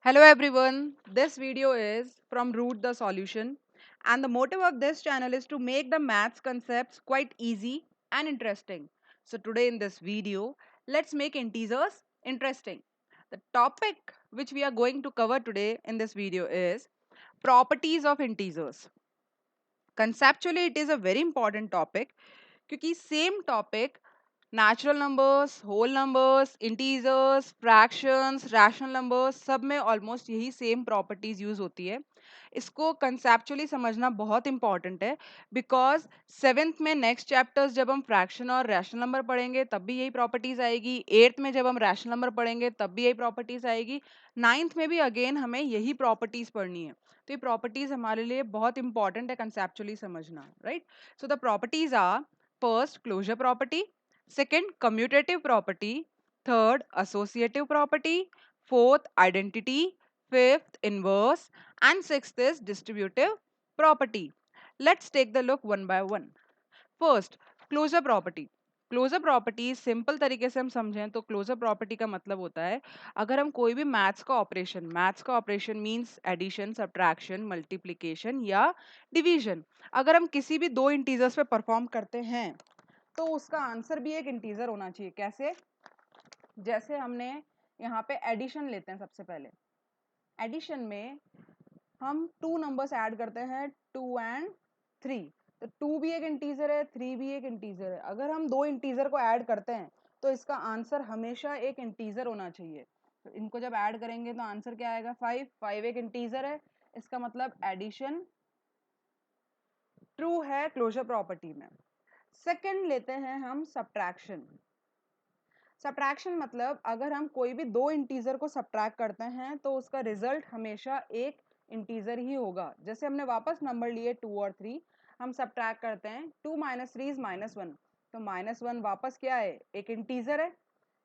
Hello everyone, this video is from Root the Solution, and the motive of this channel is to make the maths concepts quite easy and interesting. So today in this video, let's make integers interesting. The topic which we are going to cover today in this video is properties of integers. Conceptually it is a very important topic क्योंकि same topic natural numbers, whole numbers, integers, fractions, rational numbers सब में almost यही same properties use होती है. इसको conceptually समझना बहुत important है बिकॉज सेवेंथ में नेक्स्ट चैप्टर्स जब हम फ्रैक्शन और रैशनल नंबर पढ़ेंगे तब भी यही प्रॉपर्टीज आएगी. एट्थ में जब हम रैशनल नंबर पढ़ेंगे तब भी यही प्रॉपर्टीज आएगी. नाइन्थ में भी अगेन हमें यही प्रॉपर्टीज पढ़नी है. तो ये प्रॉपर्टीज हमारे लिए बहुत इंपॉर्टेंट है कंसेप्चुअली समझना. Right. So the properties are first closure property, second commutative property, third associative property, fourth identity, fifth inverse, and sixth is distributive property. Let's take the look one by one. First, closure property. Closure property simple तरीके से हम समझें तो closure property का मतलब होता है अगर हम कोई भी मैथ्स का operation means addition, subtraction, multiplication या डिवीजन, अगर हम किसी भी दो इंटीजर्स पे परफॉर्म करते हैं तो उसका आंसर भी एक इंटीजर होना चाहिए. कैसे? जैसे हमने यहाँ पे एडिशन लेते हैं. सबसे पहले एडिशन में हम टू नंबर्स ऐड करते हैं, 2 एंड 3. तो 2 भी एक इंटीजर है, 3 भी एक इंटीजर है. अगर हम दो इंटीजर को ऐड करते हैं तो इसका आंसर हमेशा एक इंटीजर होना चाहिए. तो इनको जब ऐड करेंगे तो आंसर क्या आएगा? 5. 5 एक इंटीजर है, इसका मतलब एडिशन ट्रू है क्लोजर प्रॉपर्टी में. सेकंड लेते हैं हम सब्ट्रैक्शन. सब्ट्रैक्शन मतलब अगर हम कोई भी दो इंटीजर को सब्ट्रैक्ट करते हैं तो उसका रिजल्ट हमेशा एक इंटीजर ही होगा. जैसे हमने वापस नंबर लिए 2 और 3, हम सब्ट्रैक्ट करते हैं 2 - 3 इज -1, तो -1 वापस क्या है? एक इंटीजर है.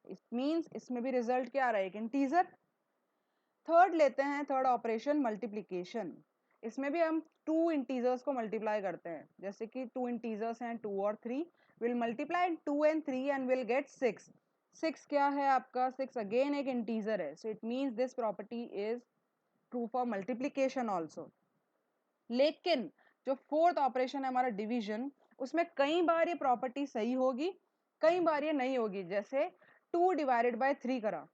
इट मींस इसमें भी रिजल्ट क्या आ रहा है? एक इंटीजर. थर्ड लेते हैं, थर्ड ऑपरेशन मल्टीप्लिकेशन. इसमें भी हम टू इंटीजर्स को मल्टीप्लाई करते हैं. जैसे कि टू इंटीजर्स हैं 2 और 3, will multiply 2 and 3 and will get 6. 6 क्या है आपका? 6 अगेन एक इंटीजर है. So it means this property is true for multiplication also. लेकिन जो फोर्थ ऑपरेशन है हमारा डिवीजन, उसमें कई बार ये प्रॉपर्टी सही होगी, कई बार ये नहीं होगी. जैसे 2 डिवाइडेड बाय 3 करा,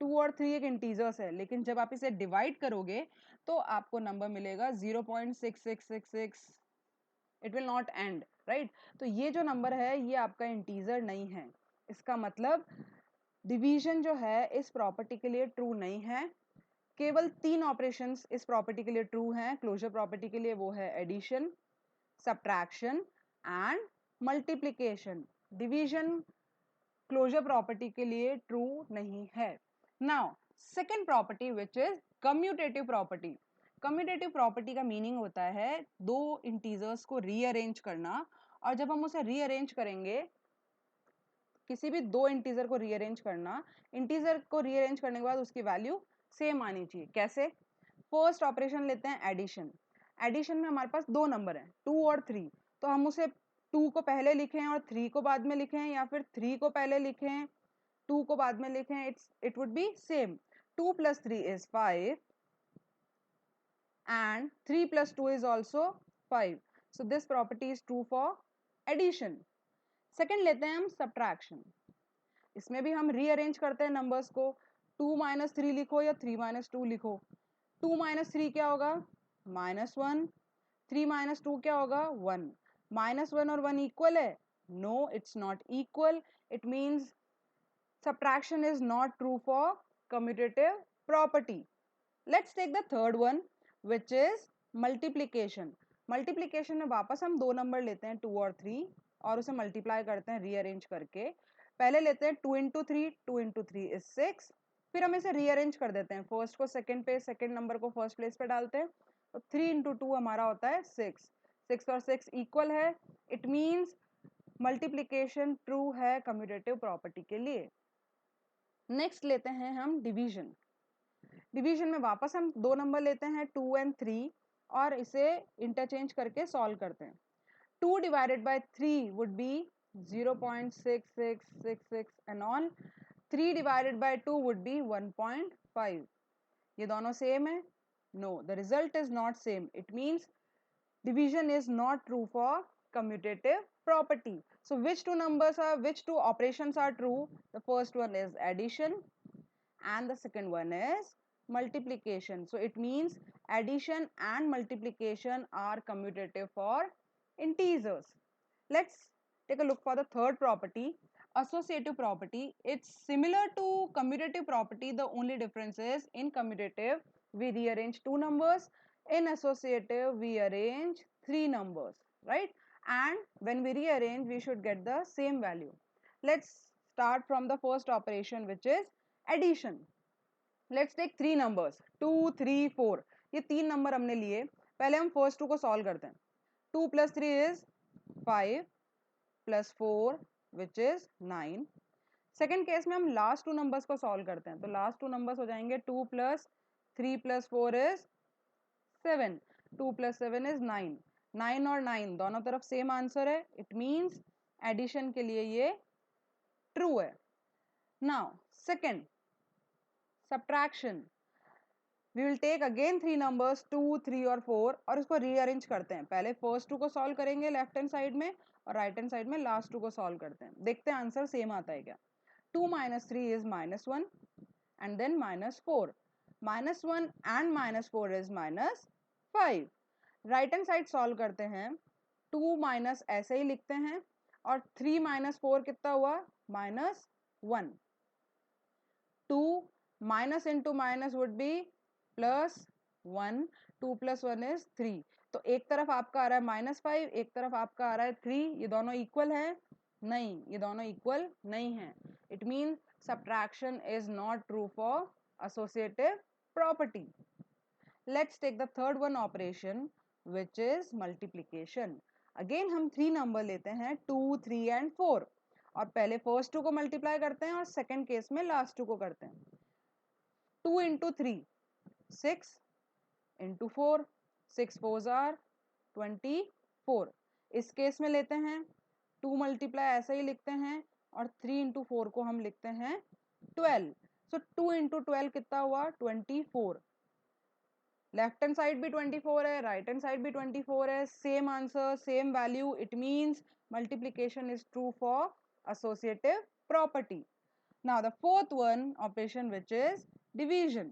2 और 3 एक इंटीजर्स है, लेकिन जब आप इसे डिवाइड करोगे तो आपको नंबर मिलेगा 0.6666. It will not and. Right. तो ये जो नंबर है ये आपका इंटीजर नहीं है. इसका मतलब डिवीजन जो है इस प्रॉपर्टी के लिए ट्रू नहीं है. केवल 3 ऑपरेशंस इस प्रॉपर्टी के लिए ट्रू हैं क्लोजर प्रॉपर्टी के लिए. वो है addition, subtraction and multiplication. Division closure property के लिए ट्रू नहीं है. Now second property which is commutative property. Commutative property का मीनिंग होता है दो इंटीजर्स को रीअरेंज करना. और जब हम उसे रीअरेंज करेंगे, किसी भी दो इंटीजर को रीअरेंज करना, इंटीजर को रीअरेंज करने के बाद उसकी वैल्यू सेम आनी चाहिए. कैसे? फर्स्ट ऑपरेशन लेते हैं एडिशन. एडिशन में हमारे पास दो नंबर हैं 2 और 3, तो हम उसे 2 को पहले लिखें और 3 को बाद में लिखें, या फिर 3 को पहले लिखें 2 को बाद में लिखें, it would be same. 2 + 3 is 5 and 3 + 2 is also 5. So this property is true for addition. Second लेते हैं हम सब्ट्रैक्शन. इसमें भी हम रीअरेंज करते हैं नंबर्स को. 2 - 3 लिखो या 3 - 2 लिखो. 2 - 3 क्या होगा? -1. 3 - 2 क्या होगा? 1. -1 और 1 इक्वल है? No, it's not equal. It means subtraction is not true for commutative property. Let's take the third one which is multiplication. Multiplication में वापस हम दो नंबर लेते हैं 2 और 3 और उसे मल्टीप्लाई करते हैं रीअरेंज करके. पहले लेते हैं 2 × 3, 2 × 3 is 6. फिर हम इसे रीअरेंज कर देते हैं, फर्स्ट को सेकंड पे, सेकंड नंबर को फर्स्ट प्लेस पे डालते हैं. तो 3 × 2 हमारा होता है 6. 6 और 6 इक्वल है. इट मीन्स मल्टीप्लिकेशन ट्रू है कम्यूटेटिव प्रॉपर्टी के लिए. नेक्स्ट लेते हैं हम डिवीजन. डिवीजन में वापस हम दो नंबर लेते हैं 2 एंड 3 और इसे इंटरचेंज करके सॉल्व करते हैं. 2 divided by 3 would be 0.6666 and on. 3 divided by 2 would be 1.5. ये दोनों सेम है? No, the result is not same. It means division is not true for commutative property. So which two operations are true? The first one is addition and the second one is multiplication. So it means addition and multiplication are commutative for integers. Let's take a look for the third property, associative property. It's similar to commutative property. The only difference is in commutative we rearrange two numbers, in associative we arrange three numbers, right? And when we rearrange we should get the same value. Let's start from the first operation, which is addition. Let's take three numbers 2 3 4. ये तीन number हमने लिए. पहले हम first to को solve करते हैं. 2 + 3 is 5 + 4 which is 9. Second case में हम लास्ट टू नंबर्स को सॉल्व करते हैं. तो लास्ट टू नंबर्स हो जाएंगे 2 + 3 + 4 is 7. 2 + 7 is 9. 9 और 9 दोनों तरफ सेम आंसर है. इट मीन्स एडिशन के लिए ये ट्रू है. Now second, subtraction. We will take again three numbers 2 3 और 4 और उसको रीअरेंज करते हैं. पहले फर्स्ट टू को सॉल्व करेंगे लेफ्ट हैंड साइड में और राइट हैंड साइड में लास्ट टू को सॉल्व करते हैं. देखते हैं आंसर सेम आता है क्या. 2 - 3 is -1 and then -4. -1 and -4 is -5. Right hand side solve करते हैं. 2 माइनस ऐसे ही लिखते हैं और 3 - 4 कितना हुआ? -1. 2 minus into minus would be +1. 2 + 1 is 3. तो एक तरफ आपका आ रहा है -5, एक तरफ आपका आ रहा है 3. ये दोनों इक्वल है? नहीं, ये दोनों इक्वल नहीं है. It mean subtraction is not true for associative property. Let's take the third one operation, which is multiplication. Again हम थ्री नंबर लेते हैं 2 3 and 4 और पहले फर्स्ट टू को मल्टीप्लाई करते हैं और सेकेंड केस में लास्ट टू को करते हैं. 2 × 3 6 × 4 6 4s are 24. इस केस में लेते हैं 2 मल्टीप्लाई ऐसे ही लिखते हैं और 3 × 4 को हम लिखते हैं 12. सो 2 × 12 कितना हुआ? 24. लेफ्ट हैंड साइड भी 24 है, राइट हैंड साइड भी 24 है. Same answer, same value. It means multiplication is true for associative property. Now the fourth one operation, which is division.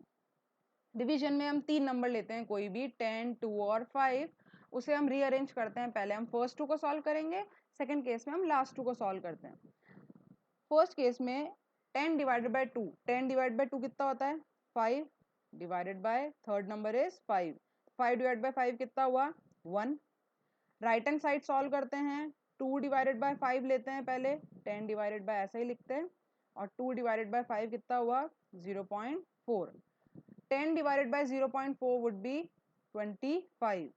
Division में हम तीन नंबर लेते हैं कोई भी 10 2 और 5. उसे हम रीअरेंज करते हैं. पहले हम फर्स्ट टू को सॉल्व करेंगे, सेकंड केस में हम लास्ट टू को सॉल्व करते हैं. फर्स्ट केस में 10 / 2. 10 / 2 कितना होता है? 5 divided by third number is 5. 5 / 5 कितना हुआ? 1. राइट हैंड साइड सॉल्व करते हैं. 2 / 5 लेते हैं पहले. 10 डिवाइडेड बाय ऐसे ही लिखते हैं और 2 / 5 कितना हुआ? 0.4. 10 divided by 0.4 would be 25.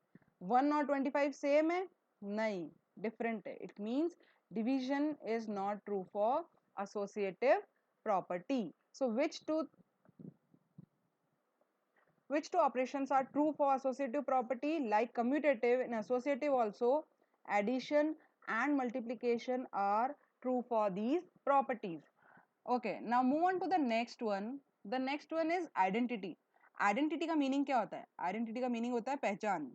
1 और 25 सेम है? नहीं, डिफरेंट है. It means division is not true for associative property. So which two operations are true for associative property? Like commutative, in associative also addition and multiplication are true for these properties. Okay, now move on to the next one. The next one is identity. Identity का meaning क्या होता है? Identity का meaning होता है पहचान.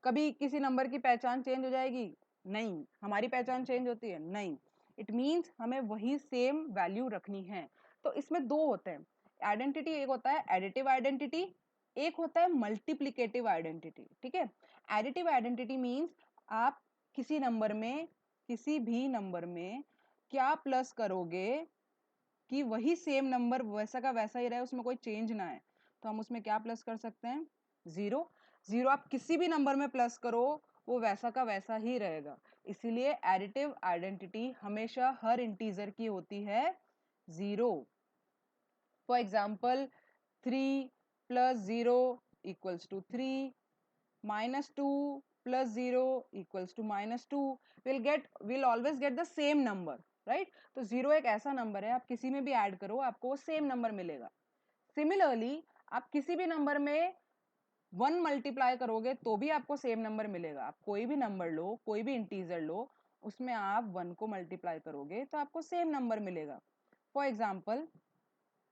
कभी किसी नंबर की पहचान चेंज हो जाएगी? नहीं. हमारी पहचान चेंज होती है? नहीं. इट मीन्स हमें वही सेम वैल्यू रखनी है. तो इसमें दो होते हैं आइडेंटिटी. एक होता है एडिटिव आइडेंटिटी, एक होता है मल्टीप्लिकेटिव आइडेंटिटी. ठीक है. एडिटिव आइडेंटिटी मीन्स आप किसी नंबर में, किसी भी नंबर में क्या प्लस करोगे कि वही सेम नंबर वैसा का वैसा ही रहे, उसमें कोई चेंज ना है. तो हम उसमें क्या प्लस कर सकते हैं? 0. 0 आप किसी भी नंबर में प्लस करो वो वैसा का वैसा ही रहेगा. इसीलिए एडिटिव आइडेंटिटी हमेशा हर इंटीजर की होती है 0. For example 3 + 0 = 3, -2 + 0 = -2. we'll always get the same number, right. तो 0 एक ऐसा नंबर है आप किसी में भी ऐड करो आपको वो सेम नंबर मिलेगा. सिमिलरली आप किसी भी नंबर में 1 मल्टीप्लाई करोगे तो भी आपको सेम नंबर मिलेगा. आप कोई भी नंबर लो, कोई भी इंटीजर लो, उसमें आप 1 को मल्टीप्लाई करोगे तो आपको सेम नंबर मिलेगा. फॉर एग्जाम्पल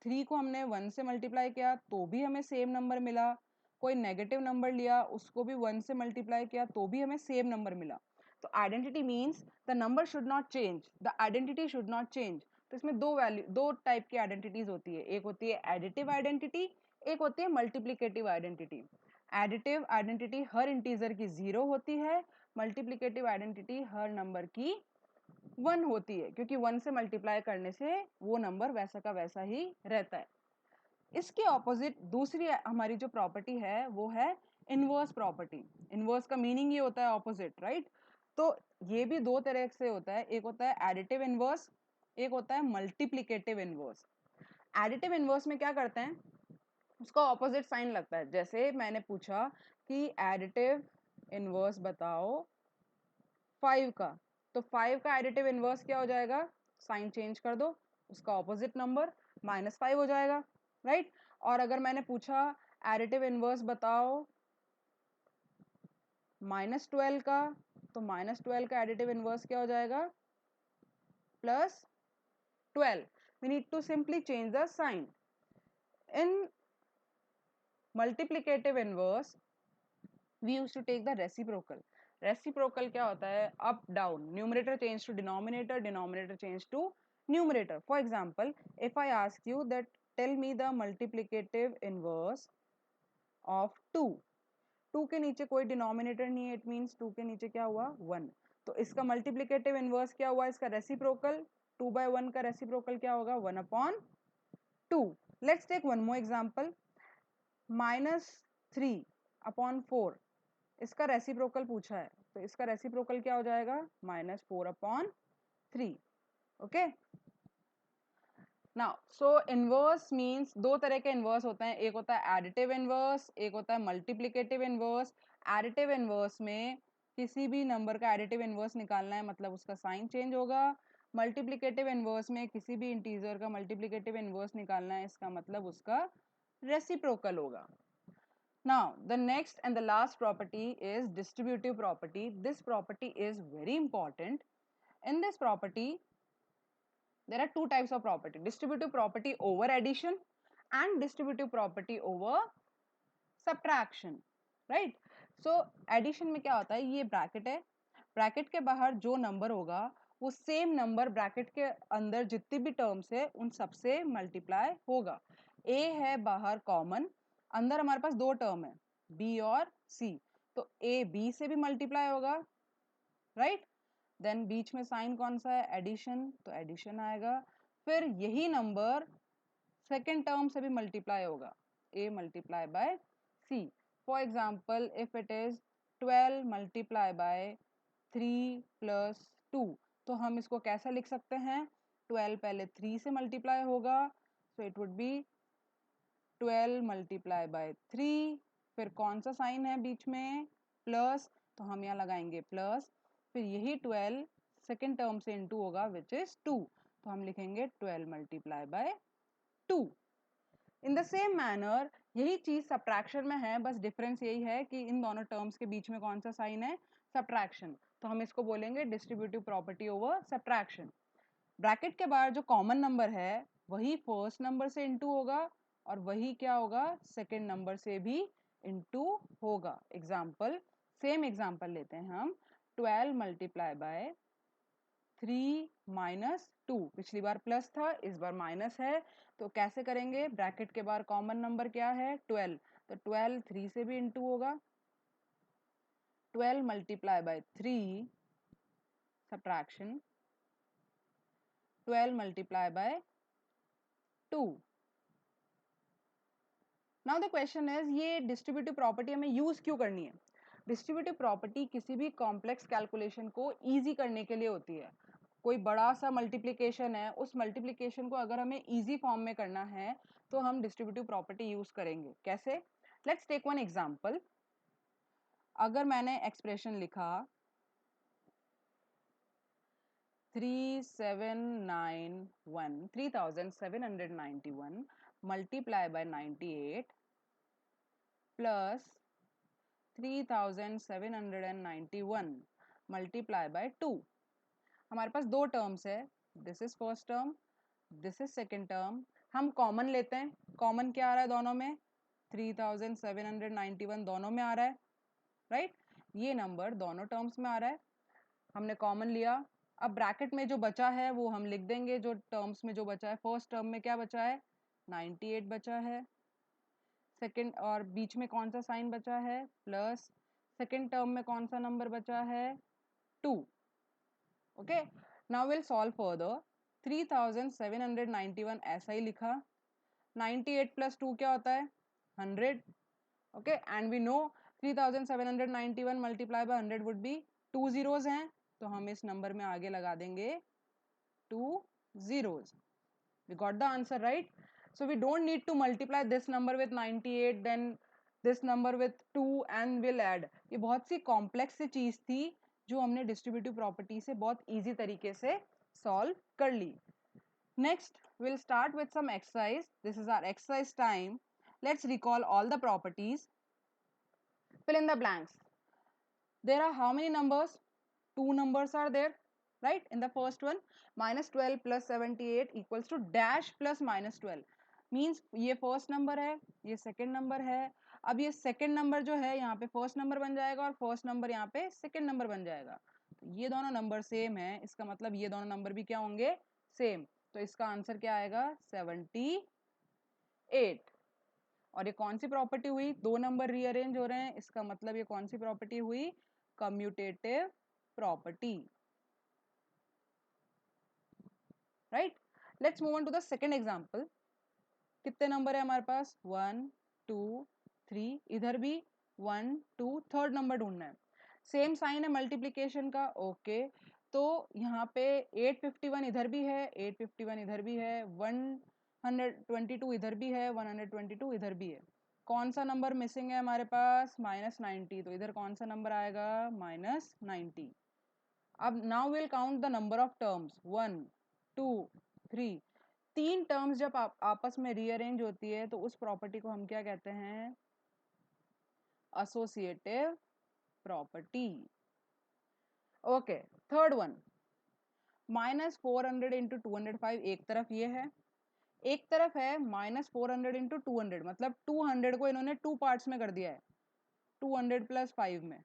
3 को हमने 1 से मल्टीप्लाई किया तो भी हमें सेम नंबर मिला, कोई नेगेटिव नंबर लिया उसको भी 1 से मल्टीप्लाई किया तो भी हमें सेम नंबर मिला। तो identity means the number should not change, the identity should not change. तो इसमें दो टाइप की आइडेंटिटीज होती है, एक होती है एडिटिव आइडेंटिटी, एक होती है मल्टीप्लिकेटिव आइडेंटिटी। एडिटिव आइडेंटिटी हर इंटीजर की 0 होती है, मल्टीप्लिकेटिव आइडेंटिटी हर नंबर की 1 होती है, क्योंकि 1 से मल्टीप्लाई करने से वो नंबर वैसा का वैसा ही रहता है। इसके ऑपोजिट दूसरी हमारी जो प्रॉपर्टी है वो है इनवर्स प्रॉपर्टी। इनवर्स का मीनिंग ये होता है ऑपोजिट, राइट? तो ये भी दो तरह से होता है, एक होता है एडिटिव इनवर्स, एक होता है मल्टीप्लिकेटिव इनवर्स। एडिटिव इनवर्स में क्या करते हैं, उसका ऑपोजिट साइन लगता है। जैसे मैंने पूछा कि एडिटिव इनवर्स बताओ 5 का, तो 5 का एडिटिव इनवर्स क्या हो जाएगा, साइन चेंज कर दो, उसका ऑपोजिट नंबर -5 हो जाएगा, राइट? और अगर मैंने पूछा एडिटिव इनवर्स बताओ -12 का, तो -12 का एडिटिव इनवर्स क्या हो जाएगा, +12। we need to simply change the sign. In multiplicative inverse we used to take the reciprocal. Reciprocal क्या होता है, up down, numerator change to denominator, denominator change to numerator. For example, if I ask you that tell me the multiplicative inverse of 2, 2 के नीचे कोई denominator नहीं है, it means 2 के नीचे क्या हुआ, 1। तो इसका मल्टीप्लिकेटिव इनवर्स क्या हुआ, इसका रेसिप्रोकल, 2/1 का रेसिप्रोकल क्या होगा, 1/2। Let's take one more example, -3/4, इसका रेसिप्रोकल पूछा है, तो इसका रेसिप्रोकल क्या हो जाएगा, -4/3। Okay, now so inverse means दो तरह के इनवर्स होते हैं, एक होता है एडिटिव इनवर्स, एक होता है मल्टीप्लिकेटिव इनवर्स। एडिटिव इनवर्स में किसी भी नंबर का एडिटिव इनवर्स निकालना है मतलब उसका साइन चेंज होगा। मल्टीप्लिकेटिव इनवर्स में किसी भी इंटीजर का मल्टीप्लिकेटिव इनवर्स निकालना है, इसका मतलब उसका रेसिप्रोकल होगा। Now the next and the last property is distributive property. This property is very important. In this property there are two types of property, distributive property over addition and distributive property over subtraction, right? So addition में क्या होता है, ये bracket है, bracket के बाहर जो number होगा वो सेम नंबर ब्रैकेट के अंदर जितनी भी टर्म्स है उन सबसे मल्टीप्लाई होगा। a है बाहर कॉमन, अंदर हमारे पास दो टर्म है b और c, तो a b से भी मल्टीप्लाई होगा, राइट? देन बीच में साइन कौन सा है, एडिशन, तो एडिशन आएगा। फिर यही नंबर सेकेंड टर्म से भी मल्टीप्लाई होगा, a multiply by c। For example if it is 12 multiply bye 3 + 2, तो हम इसको कैसा लिख सकते हैं, 12 पहले 3 से मल्टीप्लाई होगा, so it would be 12 multiply bye 3, फिर कौन सा साइन है बीच में, प्लस, तो हम यहाँ लगाएंगे प्लस, फिर यही 12 सेकेंड टर्म से इनटू होगा विच इज 2, तो हम लिखेंगे 12 multiply by 2। In the same manner यही चीज सब्ट्रैक्शन में है, बस डिफरेंस यही है कि इन दोनों टर्म्स के बीच में कौन सा साइन है, सब्ट्रैक्शन, तो हम इसको बोलेंगे distributive property over subtraction. Bracket के बाहर जो कॉमन नंबर है वही फर्स्ट नंबर से इनटू होगा और वही क्या होगा, सेकेंड नंबर से भी इनटू होगा। एग्जाम्पल, सेम एग्जाम्पल लेते हैं हम, 12 मल्टीप्लाई बाय 3 - 2, पिछली बार प्लस था इस बार माइनस है, तो कैसे करेंगे, ब्रैकेट के बाहर कॉमन नंबर क्या है, 12, तो 12 3 से भी इनटू होगा, 12 multiply bye 3 subtraction 12 multiply by 2। Now the question is, ये डिस्ट्रीब्यूटिव प्रॉपर्टी हमें यूज क्यों करनी है? डिस्ट्रीब्यूटिव प्रॉपर्टी किसी भी कॉम्प्लेक्स कैलकुलेशन को इजी करने के लिए होती है। कोई बड़ा सा मल्टीप्लिकेशन है, उस मल्टीप्लिकेशन को अगर हमें इजी फॉर्म में करना है तो हम डिस्ट्रीब्यूटिव प्रॉपर्टी यूज करेंगे। कैसे? Let's take one example. अगर मैंने एक्सप्रेशन लिखा 3791 multiply by 98 plus 3791 multiply by 2। हमारे पास दो टर्म्स है, this is first term, this is second term, हम कॉमन लेते हैं, कॉमन क्या आ रहा है दोनों में, 3791 दोनों में आ रहा है, राइट। ये नंबर दोनों टर्म्स में आ रहा है, हमने कॉमन लिया। अब ब्रैकेट में जो बचा है वो हम लिख देंगे, जो टर्म्स में जो बचा है, फर्स्ट टर्म में क्या बचा है, 98 बचा है, सेकंड और बीच में कौन सा साइन बचा है, प्लस, सेकंड टर्म में कौन सा नंबर बचा है, 2। Okay, now will solve further. 3791 ऐसा ही लिखा, 98 प्लस 2 क्या होता है, 100। Okay, and we know 3791 multiply by 100 would be, 2 zeros हैं तो हम इस नंबर में आगे लगा देंगे 2 zeros. We got the answer, right? So we don't need to multiply this number with 98, then this number with 2 and we'll add. ये बहुत सी कॉम्प्लेक्स सी चीज थी जो हमने डिस्ट्रीब्यूटिव प्रॉपर्टी से बहुत इजी तरीके से सॉल्व कर ली। Next, we'll start with some exercise. This is our exercise time. Let's recall all the properties. Fill in the blanks. There are how many numbers? 2 numbers are there, right? In the first one, minus 12 plus 78 equals to dash plus minus 12. Means ये first number है, ये second number है। अब ये second number जो है यहाँ पे first number बन जाएगा और first number यहाँ पे second number बन जाएगा। तो ये दोनों number same है, इसका मतलब ये दोनों number भी क्या होंगे, same। तो इसका आंसर क्या आएगा, 78। और ये कौन सी प्रॉपर्टी हुई, दो नंबर रीअरेंज हो रहे हैं, इसका मतलब ये कौन सी प्रॉपर्टी हुई, commutative property, right. Let's move on to the second example. कितने नंबर है हमारे पास, 1 2 3, इधर भी 1 2, थर्ड नंबर ढूंढना है। सेम साइन है मल्टीप्लीकेशन का, ओके। तो यहाँ पे 851 इधर भी है, 851 इधर भी है, 122 इधर भी है, 122 इधर भी है। कौन सा नंबर मिसिंग है हमारे पास, -90, तो इधर कौन सा नंबर आएगा, -90। अब now will count the number of terms, 1 2 3। तीन टर्म्स जब आपस में रीअरेंज होती है तो उस प्रॉपर्टी को हम क्या कहते हैं, associative property. Okay, third one, -400 into 205 एक तरफ ये है, एक तरफ है -400 इंटू 200, मतलब 200 को इन्होंने 2 पार्ट्स में कर दिया है, 200 प्लस 5 में।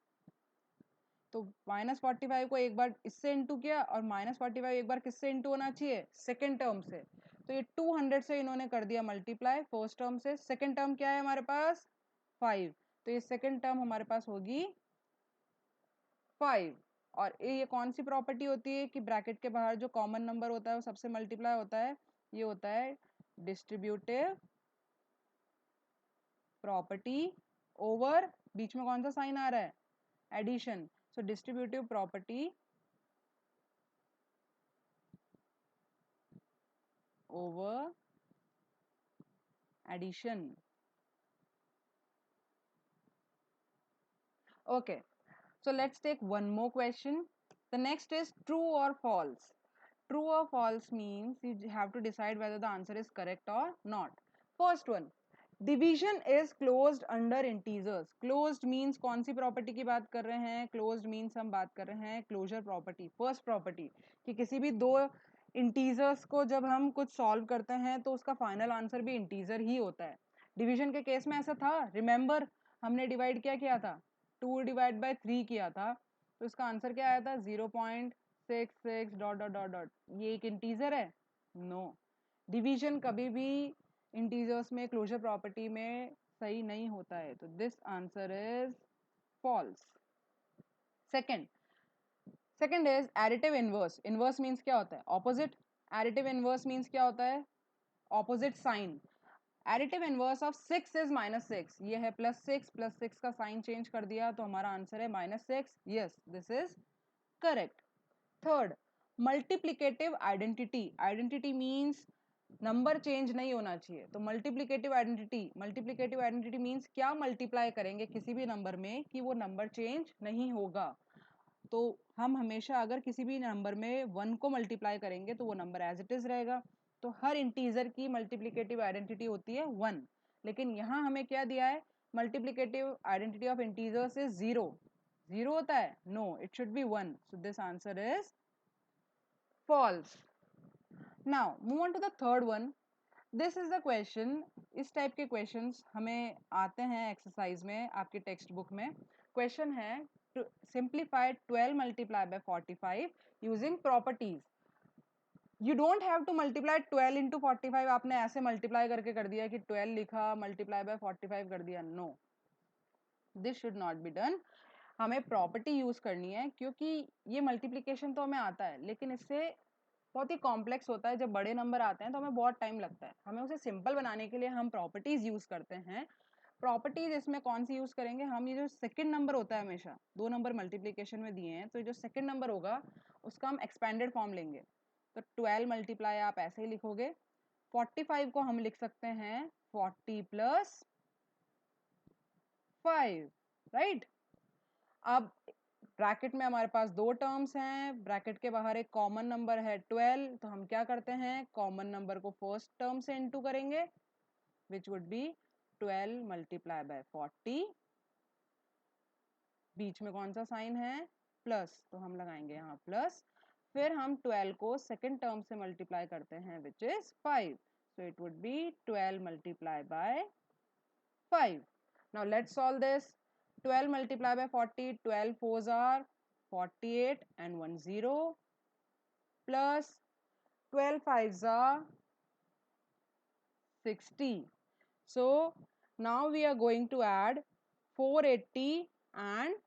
तो -45 को एक बार इससे इंटू किया और -45 एक बार किससे इंटू होना चाहिए, सेकेंड टर्म से। तो ये 200 से इन्होंने कर दिया मल्टीप्लाई फर्स्ट टर्म से, सेकेंड टर्म क्या है हमारे पास, 5। तो ये सेकेंड टर्म हमारे पास होगी 5। और ये कौन सी प्रॉपर्टी होती है कि ब्रैकेट के बाहर जो कॉमन नंबर होता है वो सबसे मल्टीप्लाई होता है, ये होता है डिस्ट्रीब्यूटिव प्रॉपर्टी ओवर, बीच में कौन सा साइन आ रहा है, addition. So distributive property over addition. Okay, so let's take one more question. The next is true or false. True or false means you have to decide whether the answer is correct or not. First one, division is closed under integers. Closed means कौन सी property की बात कर रहे हैं, closed means हम बात कर रहे हैं क्लोजर प्रॉपर्टी, फर्स्ट प्रॉपर्टी, कि किसी भी दो इंटीजर्स को जब हम कुछ सॉल्व करते हैं तो उसका फाइनल आंसर भी इंटीजर ही होता है। डिवीजन के केस में ऐसा था, रिमेंबर हमने डिवाइड क्या किया था, 2 डिवाइड बाय 3 किया था, तो इसका आंसर क्या आया था, 0.66 डॉट डॉट डॉट डॉट। ये एक इंटीजर है, नो। डिवीजन कभी भी इंटीजर्स में क्लोजर प्रॉपर्टी में सही नहीं होता है, तो this answer is false. Second, second is additive inverse. Inverse means क्या होता है, ऑपोजिट। एडिटिव इनवर्स मींस क्या होता है, opposite sign. Additive inverse of 6 is -6, ये है +6, +6 का साइन चेंज कर दिया तो हमारा आंसर है -6। Yes, this is correct. Third, multiplicative identity. Identity means number change नहीं होना चाहिए, तो multiplicative identity, multiplicative identity means क्या मल्टीप्लाई करेंगे किसी भी नंबर में कि वो नंबर चेंज नहीं होगा। तो हम हमेशा अगर किसी भी नंबर में 1 को मल्टीप्लाई करेंगे तो वो नंबर एज इट इज रहेगा। तो हर इंटीजर की मल्टीप्लिकेटिव आइडेंटिटी होती है 1, लेकिन यहाँ हमें क्या दिया है, multiplicative identity of integers is 0। 0 होता है, no, it should be 1। So this answer is false. Now move on to the third one. This is the question. इस टाइप के क्वेश्चंस हमें आते हैं एक्सरसाइज में, आपकी टेक्स्ट बुक में। क्वेश्चन है to simplify 12 multiply by 45 using properties. You don't have to multiply 12 into 45। आपने ऐसे मल्टीप्लाई करके कर दिया कि 12 लिखा मल्टीप्लाई बाय 45 कर दिया, no, this should not be done. हमें प्रॉपर्टी यूज करनी है, क्योंकि ये मल्टीप्लिकेशन तो हमें आता है, लेकिन इससे बहुत ही कॉम्प्लेक्स होता है। जब बड़े नंबर आते हैं तो हमें बहुत टाइम लगता है। हमें उसे सिंपल बनाने के लिए हम प्रॉपर्टीज यूज करते हैं। प्रॉपर्टीज इसमें कौन सी यूज करेंगे हम? ये जो सेकंड नंबर होता है, हमेशा दो नंबर मल्टीप्लिकेशन में दिए हैं, तो जो सेकंड नंबर होगा उसका हम एक्सपेंडेड फॉर्म लेंगे। तो 12 मल्टीप्लाई आप ऐसे ही लिखोगे। 45 को हम लिख सकते हैं 40 प्लस 5, राइट। अब ब्रैकेट में हमारे पास दो टर्म्स हैं, ब्रैकेट के बाहर एक कॉमन नंबर है 12, तो हम क्या करते हैं, कॉमन नंबर को फर्स्ट टर्म से इनटू करेंगे, which would be 12 multiply bye 40। बीच में कौन सा साइन है? प्लस, तो हम लगाएंगे यहाँ प्लस। फिर हम 12 को सेकेंड टर्म से मल्टीप्लाई करते हैं, which is 5, so it would be 12 multiplied by 5. Now let's solve this. 12 multiplied by 40, 12 fours are 48 and 1 0, plus 12 fives are 60. So now we are going to add 480 and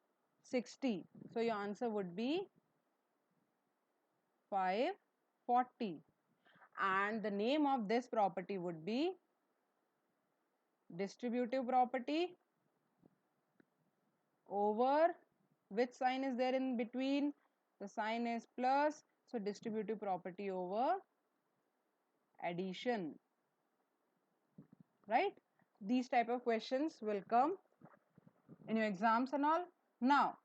60. So your answer would be 540. And the name of this property would be distributive property over which sign is there in between? The sign is plus, so distributive property over addition, right? These type of questions will come in your exams and all. Now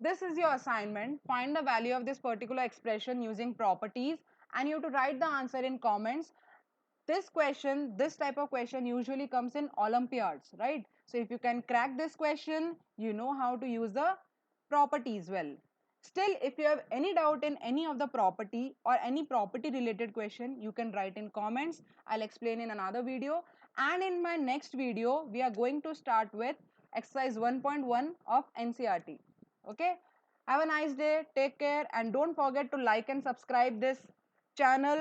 this is your assignment. Find the value of this particular expression using properties, and you have to write the answer in comments. This question, this type of question usually comes in Olympiads, right? So if you can crack this question, you know how to use the properties well. Still, if you have any doubt in any of the property or any property related question, you can write in comments. I'll explain in another video. And in my next video, we are going to start with exercise 1.1 of NCERT. Okay? Have a nice day. Take care. And don't forget to like and subscribe this channel.